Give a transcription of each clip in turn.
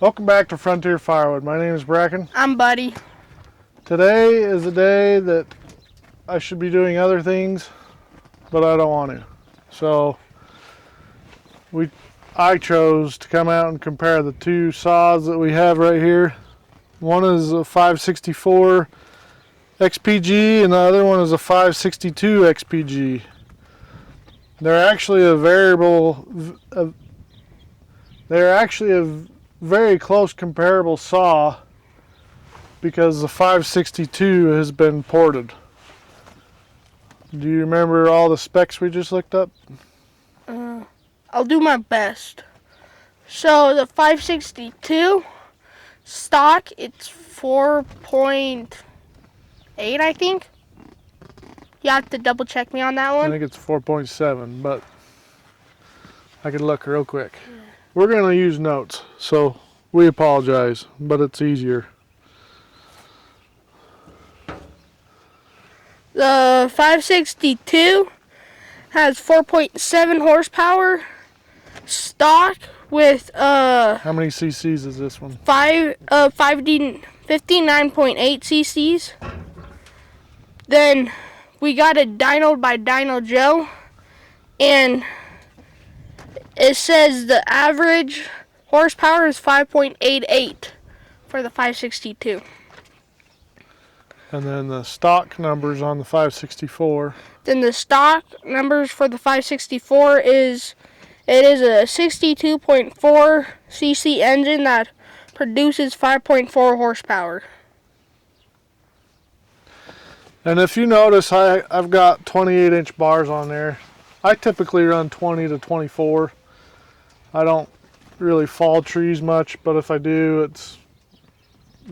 Welcome back to Frontier Firewood. My name is Bracken. I'm Buddy. Today is a day that I should be doing other things, but I don't want to. So I chose to come out and compare the two saws that we have right here. One is a 564 XPG and the other one is a 562 XPG. They're actually a very close comparable saw because the 562 has been ported. Do you remember all the specs we just looked up? I'll do my best. So the 562 stock, it's 4.8, I think. You have to double check me on that I one. think it's 4.7, but I could look real quick. We're going to use notes, so we apologize, but it's easier. The 562 has 4.7 horsepower stock with How many cc's is this one? 59.8 cc's. Then we got it dynoed by Dyno Joe, and it says the average horsepower is 5.88 for the 562. And then the stock numbers on the 564. Then the stock numbers for the 564 is a 62.4 cc engine that produces 5.4 horsepower. And if you notice, I've got 28-inch bars on there. I typically run 20 to 24. I don't really fall trees much, but if I do, it's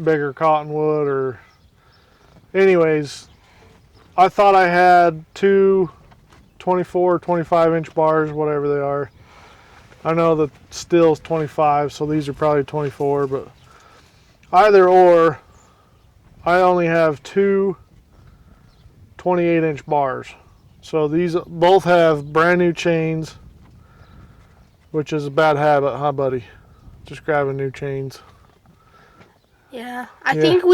bigger cottonwood or... Anyways, I thought I had two 24, 25-inch bars, whatever they are. I know the still's 25, so these are probably 24, but either or, I only have two 28-inch bars. So these both have brand new chains, which is a bad habit, huh, buddy? Just grabbing new chains. Yeah, I think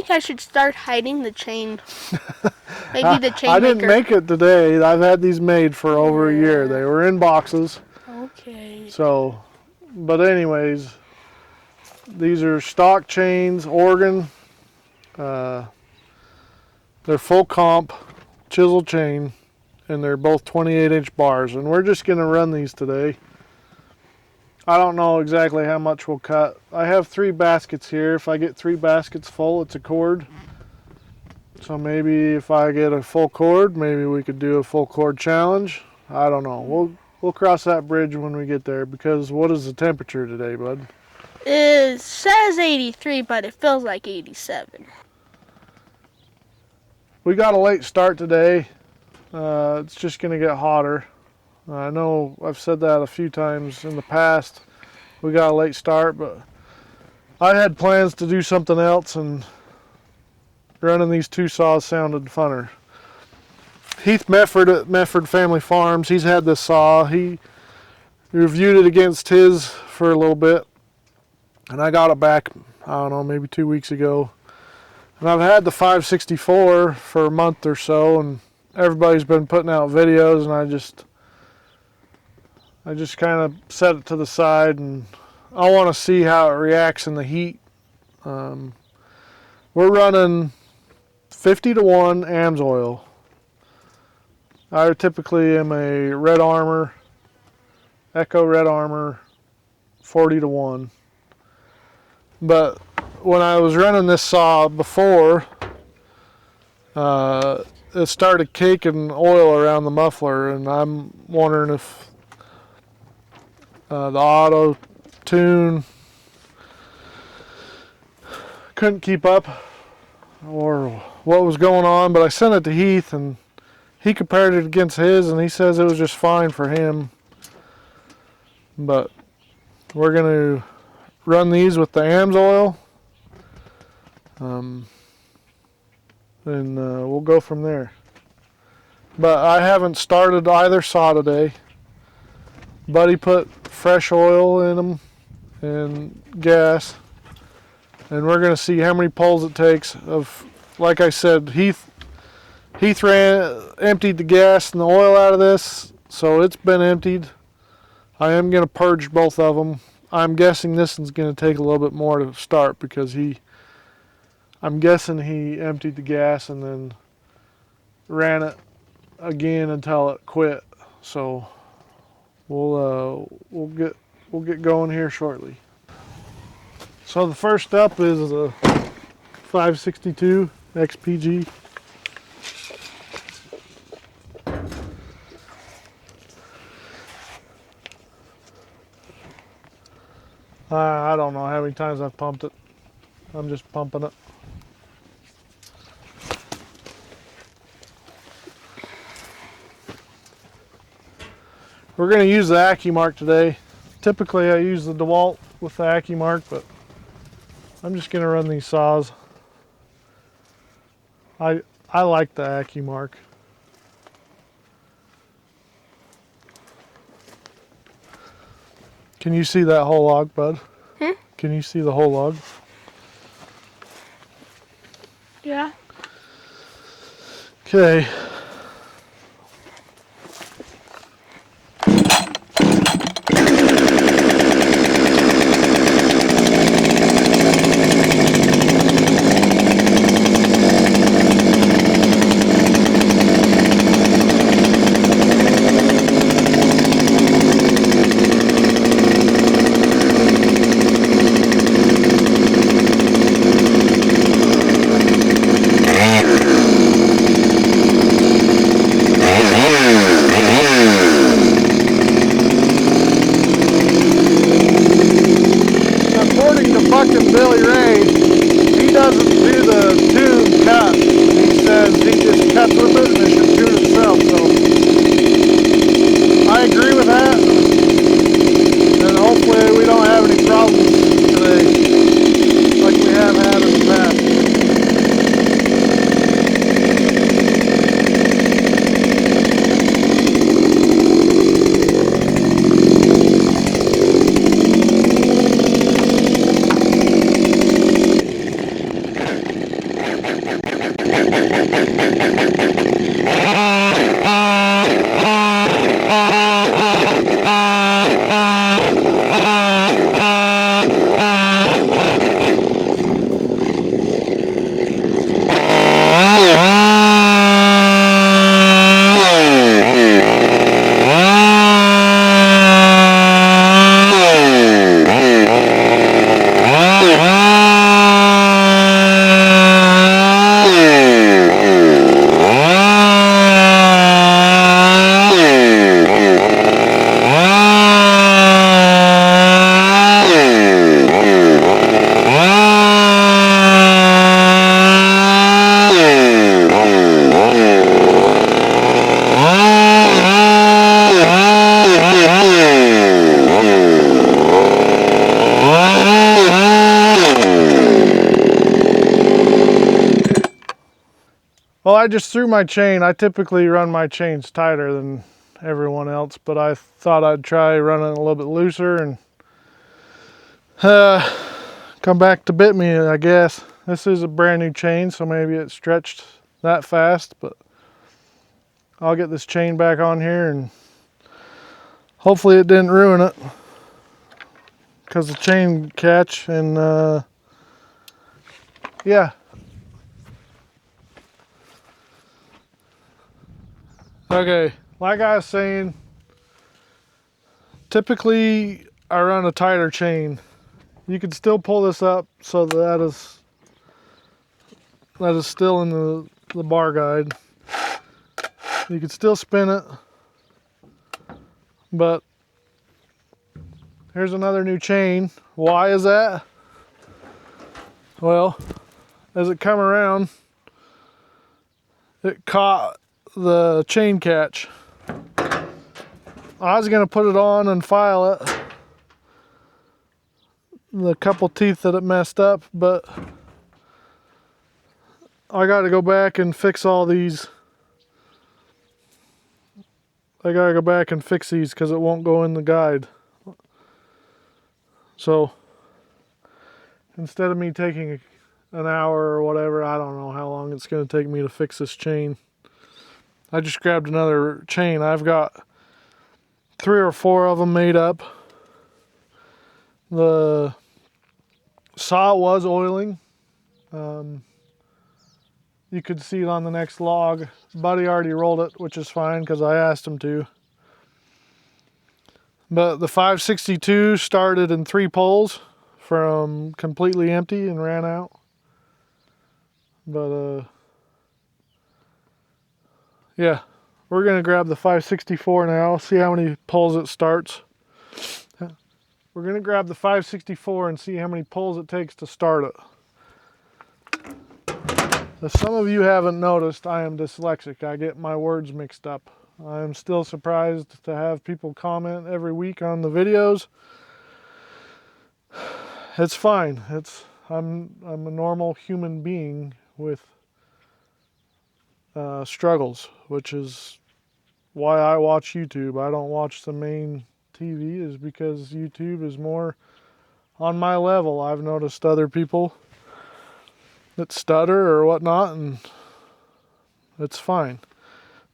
I should start hiding the chain. Maybe the chain I didn't maker. make it today. I've had these made for over a year. They were in boxes. Okay. So, but anyways, these are stock chains, Oregon. They're full comp chisel chain, and they're both 28-inch bars. And we're just going to run these today. I don't know exactly how much we'll cut. I have 3 baskets here. If I get 3 baskets full, it's a cord. So maybe if I get a full cord, maybe we could do a full cord challenge. I don't know. We'll cross that bridge when we get there, because what is the temperature today, bud? It says 83, but it feels like 87. We got a late start today. It's just going to get hotter. I know I've said that a few times in the past. We got a late start, but I had plans to do something else, and running these two saws sounded funner. Heath Mefford at Mefford Family Farms, he's had this saw. He reviewed it against his for a little bit, and I got it back, I don't know, maybe 2 weeks ago. And I've had the 564 for a month or so, and everybody's been putting out videos, and I just kind of set it to the side, and I want to see how it reacts in the heat. We're running 50-to-1 AMS oil. I typically am a Red Armor, Echo Red Armor, 40-to-1. But when I was running this saw before, it started caking oil around the muffler, and I'm wondering if the auto tune couldn't keep up or what was going on. But I sent it to Heath, and he compared it against his, and he says it was just fine for him. But we're going to run these with the AMS oil, and we'll go from there. But I haven't started either saw today. Buddy put fresh oil in them, and gas, and we're gonna see how many pulls it takes. Like I said, Heath emptied the gas and the oil out of this, so it's been emptied. I am gonna purge both of them. I'm guessing this one's gonna take a little bit more to start because I'm guessing he emptied the gas and then ran it again until it quit. So we'll get going here shortly. So the first step is a 562 XPG. I don't know how many times I've pumped it. I'm just pumping it. We're going to use the AccuMark today. Typically I use the DeWalt with the AccuMark, but I'm just going to run these saws. I like the AccuMark. Can you see that whole log, bud? Can you see the whole log? Yeah. Okay. Well, I just threw my chain. I typically run my chains tighter than everyone else, but I thought I'd try running a little bit looser and come back to bit me, I guess. This is a brand new chain, so maybe it stretched that fast, but I'll get this chain back on here and hopefully it didn't ruin it because the chain catch and yeah. Okay, like I was saying, typically I run a tighter chain. You can still pull this up so that is still in the bar guide. You can still spin it, but here's another new chain. Why is that? Well, as it come around, it caught the chain catch. I was gonna put it on and file it, the couple teeth that it messed up, but I gotta go back and fix all these. I gotta go back and fix these because it won't go in the guide. So instead of me taking an hour or whatever, I don't know how long it's going to take me to fix this chain. I just grabbed another chain. I've got 3 or 4 of them made up. The saw was oiling. You could see it on the next log. Buddy already rolled it, which is fine because I asked him to. But the 562 started in 3 pulls from completely empty and ran out. But yeah, we're gonna grab the 564 now, see how many pulls it starts. We're gonna grab the 564 and see how many pulls it takes to start it. If some of you haven't noticed, I am dyslexic. I get my words mixed up. I am still surprised to have people comment every week on the videos. It's fine. I'm a normal human being with struggles, which is why I watch YouTube. I don't watch the main TV, is because YouTube is more on my level. I've noticed other people that stutter or whatnot, and it's fine.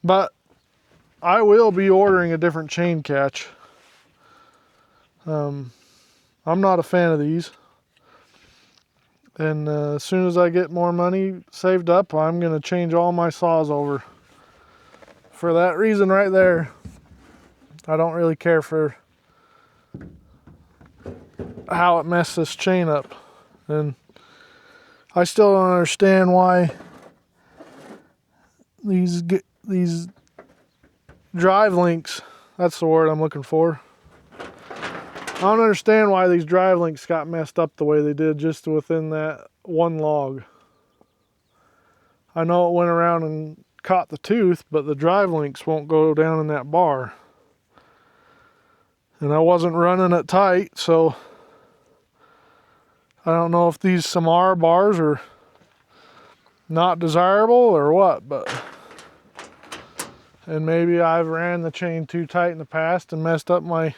But I will be ordering a different chain catch. I'm not a fan of these. And as soon as I get more money saved up, I'm going to change all my saws over. For that reason right there, I don't really care for how it messed this chain up. And I still don't understand why these drive links, that's the word I'm looking for. I don't understand why these drive links got messed up the way they did just within that one log. I know it went around and caught the tooth, but the drive links won't go down in that bar. And I wasn't running it tight, so I don't know if these Samara bars are not desirable or what, but and maybe I've ran the chain too tight in the past and messed up my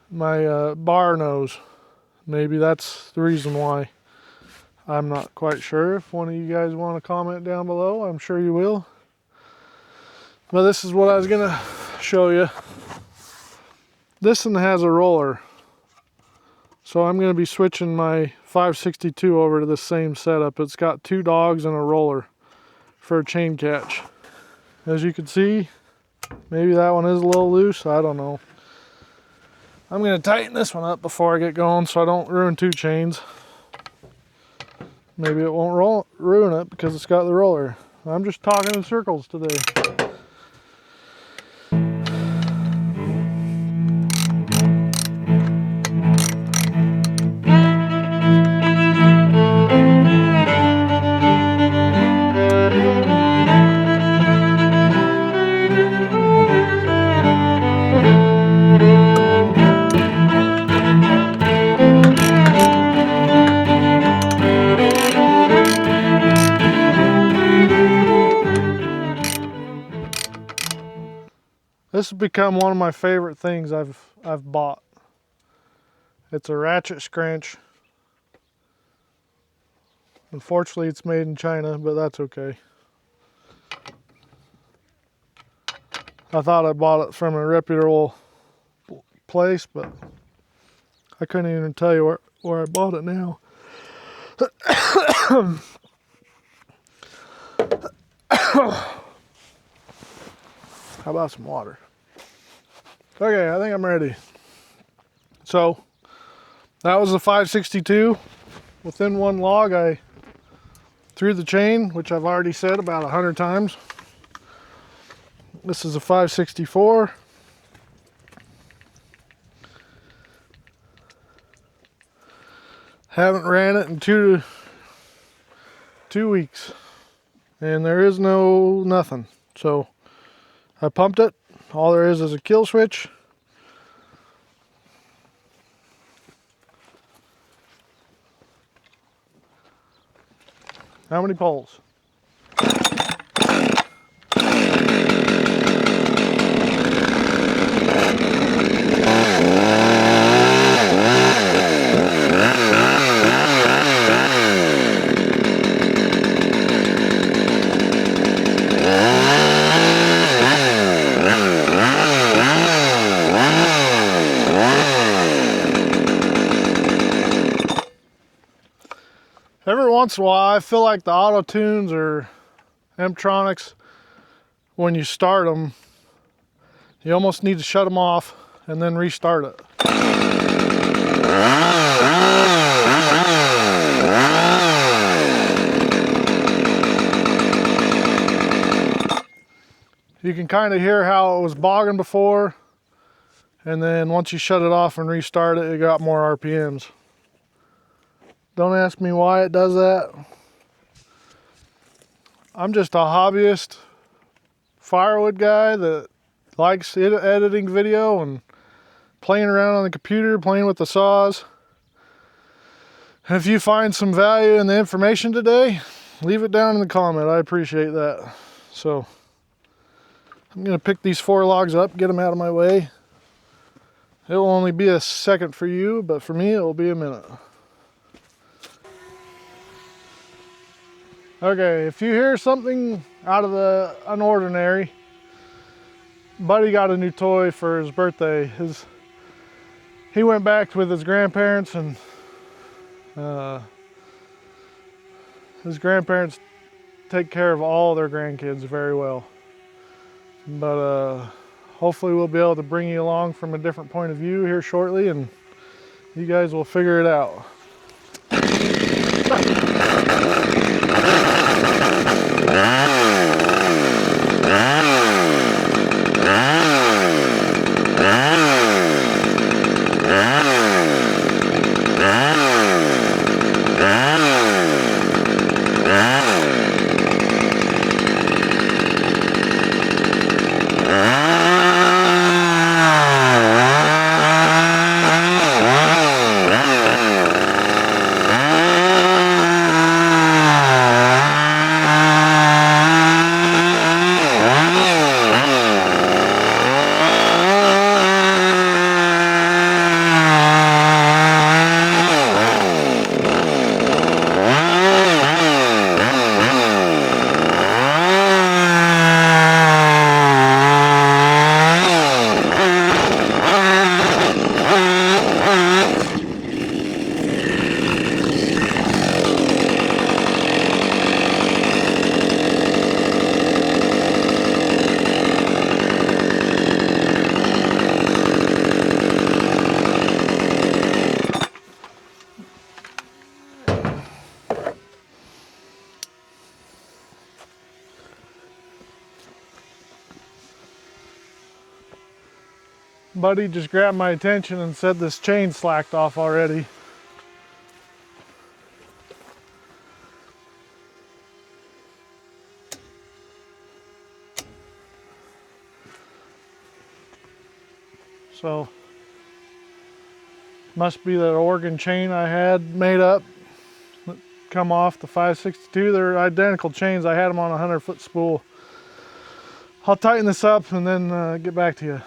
bar nose. Maybe that's the reason why. I'm not quite sure. If one of you guys want to comment down below, I'm sure you will. But this is what I was gonna show you. This one has a roller, so I'm gonna be switching my 562 over to the same setup. It's got 2 dogs and a roller for a chain catch. As you can see, maybe that one is a little loose, I don't know. I'm going to tighten this one up before I get going so I don't ruin 2 chains. Maybe it won't ruin it because it's got the roller. I'm just talking in circles today. This has become one of my favorite things I've bought. It's a ratchet scrunch. Unfortunately, it's made in China, but that's okay. I thought I bought it from a reputable place, but I couldn't even tell you where I bought it now. How about some water? Okay, I think I'm ready. So, that was the 562. Within one log, I threw the chain, which I've already said about 100 times. This is a 564. Haven't ran it in two weeks. And there is nothing. So, I pumped it. All there is a kill switch. How many poles? once in a while I feel like the auto tunes or M-tronics, when you start them, you almost need to shut them off and then restart it. You can kind of hear how it was bogging before, and then once you shut it off and restart it, it got more RPMs. Don't ask me why it does that. I'm just a hobbyist firewood guy that likes editing video and playing around on the computer, playing with the saws. And if you find some value in the information today, leave it down in the comment. I appreciate that. So I'm gonna pick these 4 logs up, get them out of my way. It will only be a second for you, but for me it will be a minute. Okay, if you hear something out of the unordinary, Buddy got a new toy for his birthday. He went back with his grandparents, and his grandparents take care of all their grandkids very well. But hopefully we'll be able to bring you along from a different point of view here shortly, and you guys will figure it out. Buddy just grabbed my attention and said this chain slacked off already. So, must be that organ chain I had made up that come off the 562. They're identical chains. I had them on a 100-foot spool. I'll tighten this up and then get back to you.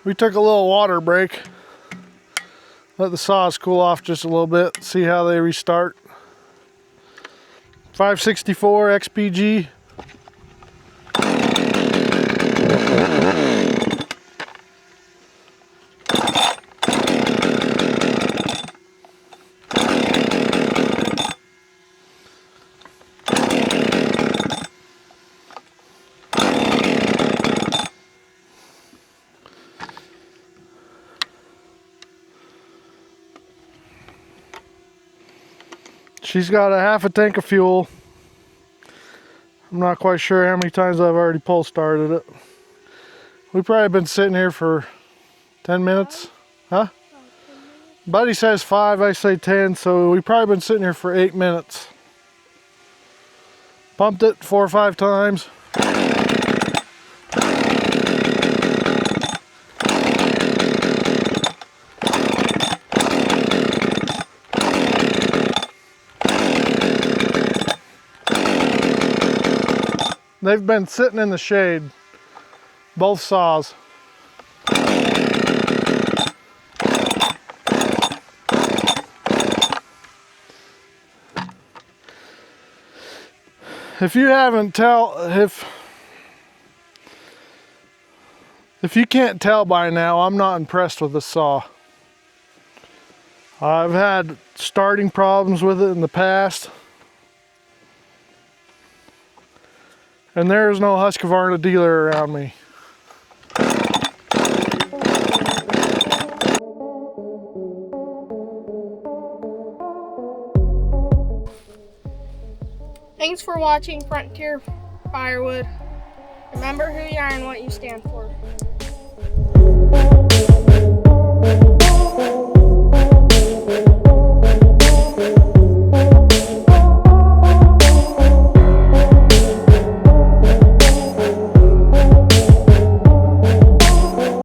We took a little water break. Let the saws cool off just a little bit, see how they restart. 564 XPG. She's got a half a tank of fuel. I'm not quite sure how many times I've already pull started it. We've probably been sitting here for 10 minutes. Huh? Buddy says 5, I say 10, so we've probably been sitting here for 8 minutes. Pumped it 4 or 5 times. They've been sitting in the shade, both saws. If you can't tell by now, I'm not impressed with the saw. I've had starting problems with it in the past. And there's no Husqvarna dealer around me. Thanks for watching Frontier Firewood. Remember who you are and what you stand for.